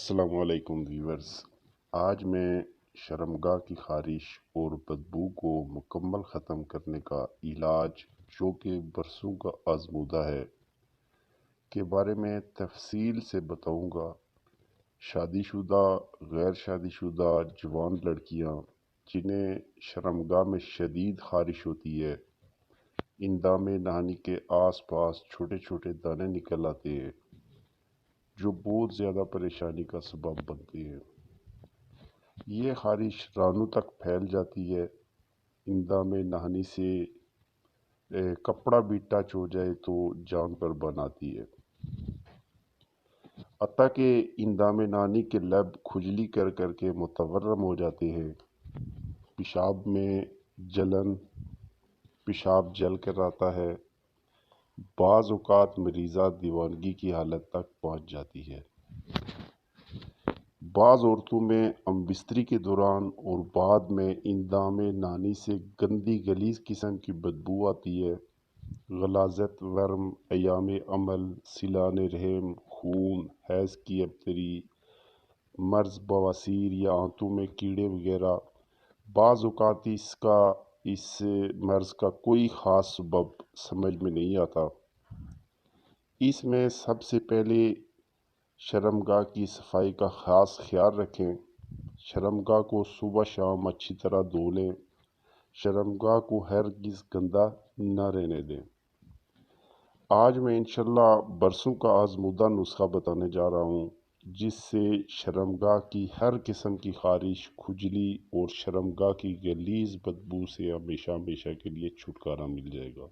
السلام علیکم ویورز، آج میں شرمگاہ کی خارش اور بدبو کو مکمل ختم کرنے کا علاج جو کہ برسوں کا آزمودہ ہے کے بارے میں تفصیل سے بتاؤں گا۔ شادی شدہ، غیر شادی شدہ جوان لڑکیاں جنہیں شرمگاہ میں شدید خارش ہوتی ہے، اندام نہانی کے آس پاس چھوٹے چھوٹے دانے نکل آتے ہیں جو بہت زیادہ پریشانی کا سبب بنتے ہیں۔ یہ خارش رانوں تک پھیل جاتی ہے۔ اندام نہانی سے کپڑا بھی ٹچ ہو جائے تو جان پر بناتی ہے، حتیٰ کہ اندام نہانی کے لب کھجلی کر کر کے متورم ہو جاتے ہیں۔ پیشاب میں جلن، پیشاب جل کر آتا ہے۔ بعض اوقات مریضہ دیوانگی کی حالت تک پہنچ جاتی ہے۔ بعض عورتوں میں بستری کے دوران اور بعد میں اندام نہانی سے گندی غلیظ قسم کی بدبو آتی ہے۔ غلاظت، ورم، ایام عمل، سیلان رحم، خون، حیض کی ابتری، مرض بواسیر یا آنتوں میں کیڑے وغیرہ۔ بعض اوقات اس مرض کا کوئی خاص سبب سمجھ میں نہیں آتا۔ اس میں سب سے پہلے شرمگاہ کی صفائی کا خاص خیال رکھیں۔ شرمگاہ کو صبح شام اچھی طرح دھو لیں۔ شرمگاہ کو ہرگز گندا نہ رہنے دیں۔ آج میں انشاءاللہ برسوں کا آزمودہ نسخہ بتانے جا رہا ہوں جس سے شرمگاہ کی ہر قسم کی خارش، کھجلی اور شرمگاہ کی غلیظ بدبو سے ہمیشہ ہمیشہ کے لیے چھٹکارا مل جائے گا،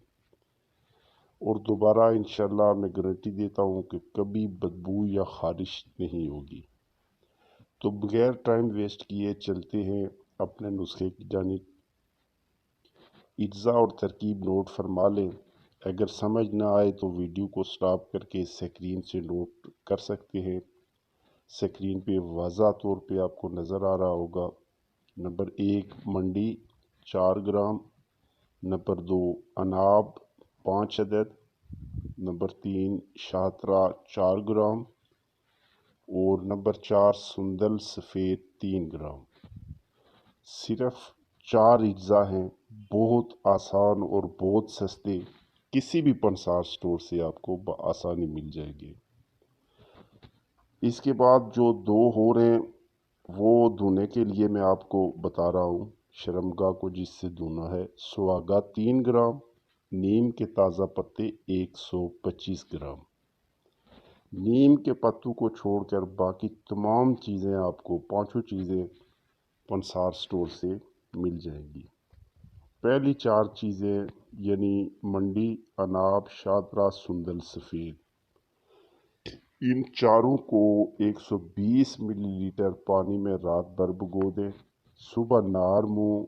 اور دوبارہ انشاءاللہ میں گارنٹی دیتا ہوں کہ کبھی بدبو یا خارش نہیں ہوگی۔ تو بغیر ٹائم ویسٹ کیے چلتے ہیں اپنے نسخے کی جانب۔ اجزاء اور ترکیب نوٹ فرما لیں۔ اگر سمجھ نہ آئے تو ویڈیو کو سٹاپ کر کے اسکرین سے نوٹ کر سکتے ہیں۔ اسکرین پہ واضح طور پہ آپ کو نظر آ رہا ہوگا۔ نمبر 1 منڈی 4 گرام، نمبر 2 اناب 5 عدد، نمبر 3 شاہترہ 4 گرام اور نمبر 4 سندل سفید 3 گرام۔ صرف 4 اجزاء ہیں، بہت آسان اور بہت سستے، کسی بھی پنسار سٹور سے آپ کو بآسانی مل جائے گے۔ اس کے بعد جو دو ہو رہے ہیں وہ دھونے کے لیے میں آپ کو بتا رہا ہوں۔ شرمگاہ کو جس سے دھونا ہے: سواگا 3 گرام، نیم کے تازہ پتے 125 گرام۔ نیم کے پتوں کو چھوڑ کر باقی تمام چیزیں آپ کو پانچوں چیزیں پنسار سٹور سے مل جائیں گی۔ پہلی 4 چیزیں یعنی منڈی، اناب، شاہترہ، سندل سفید، ان چاروں کو 120 ملی لیٹر پانی میں رات بھر بھگو دیں۔ صبح نار منہ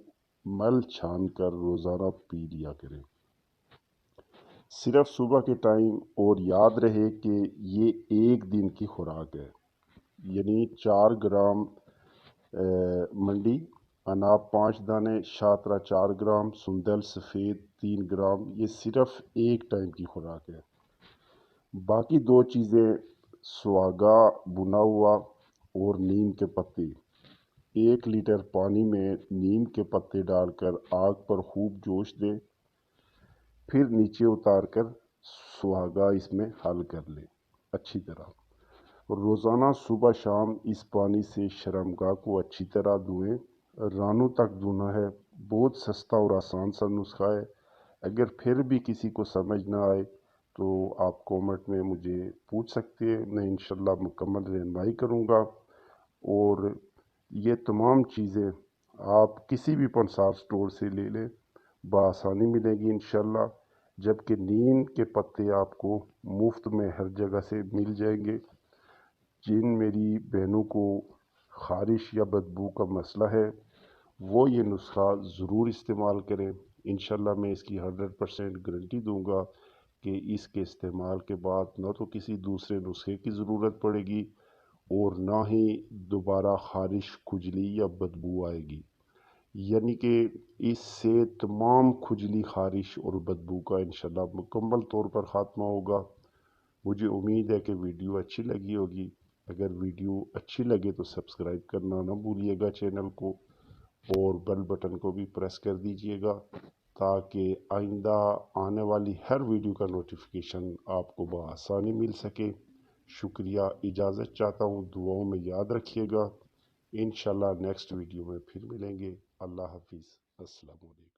مل چھان کر روزانہ پی لیا کریں، صرف صبح کے ٹائم، اور یاد رہے کہ یہ ایک دن کی خوراک ہے۔ یعنی 4 گرام منڈی، اناب 5 دانے، شاہترہ 4 گرام، سندل سفید 3 گرام، یہ صرف ایک ٹائم کی خوراک ہے۔ باقی 2 چیزیں سواگا بنا ہوا اور نیم کے پتے۔ 1 لیٹر پانی میں نیم کے پتے ڈال کر آگ پر خوب جوش دیں، پھر نیچے اتار کر سواگا اس میں حل کر لیں اچھی طرح۔ روزانہ صبح شام اس پانی سے شرمگاہ کو اچھی طرح دھوئیں۔ رانوں تک دھونا ہے۔ بہت سستا اور آسان سا نسخہ ہے۔ اگر پھر بھی کسی کو سمجھ نہ آئے تو آپ کومنٹ میں مجھے پوچھ سکتے ہیں، میں انشاءاللہ مکمل رہنمائی کروں گا۔ اور یہ تمام چیزیں آپ کسی بھی پنسار سٹور سے لے لیں، بآسانی ملے گی انشاءاللہ۔ جبکہ نیم کے پتے آپ کو مفت میں ہر جگہ سے مل جائیں گے۔ جن میری بہنوں کو خارش یا بدبو کا مسئلہ ہے وہ یہ نسخہ ضرور استعمال کریں۔ انشاءاللہ میں اس کی 100% گارنٹی دوں گا کہ اس کے استعمال کے بعد نہ تو کسی دوسرے نسخے کی ضرورت پڑے گی اور نہ ہی دوبارہ خارش، کھجلی یا بدبو آئے گی۔ یعنی کہ اس سے تمام کھجلی، خارش اور بدبو کا انشاءاللہ مکمل طور پر خاتمہ ہوگا۔ مجھے امید ہے کہ ویڈیو اچھی لگی ہوگی۔ اگر ویڈیو اچھی لگے تو سبسکرائب کرنا نہ بھولیے گا چینل کو، اور بیل بٹن کو بھی پریس کر دیجئے گا تاکہ آئندہ آنے والی ہر ویڈیو کا نوٹیفیکیشن آپ کو بآسانی مل سکے۔ شکریہ، اجازت چاہتا ہوں، دعاؤں میں یاد رکھیے گا۔ انشاءاللہ نیکسٹ ویڈیو میں پھر ملیں گے۔ اللہ حافظ، السلام علیکم۔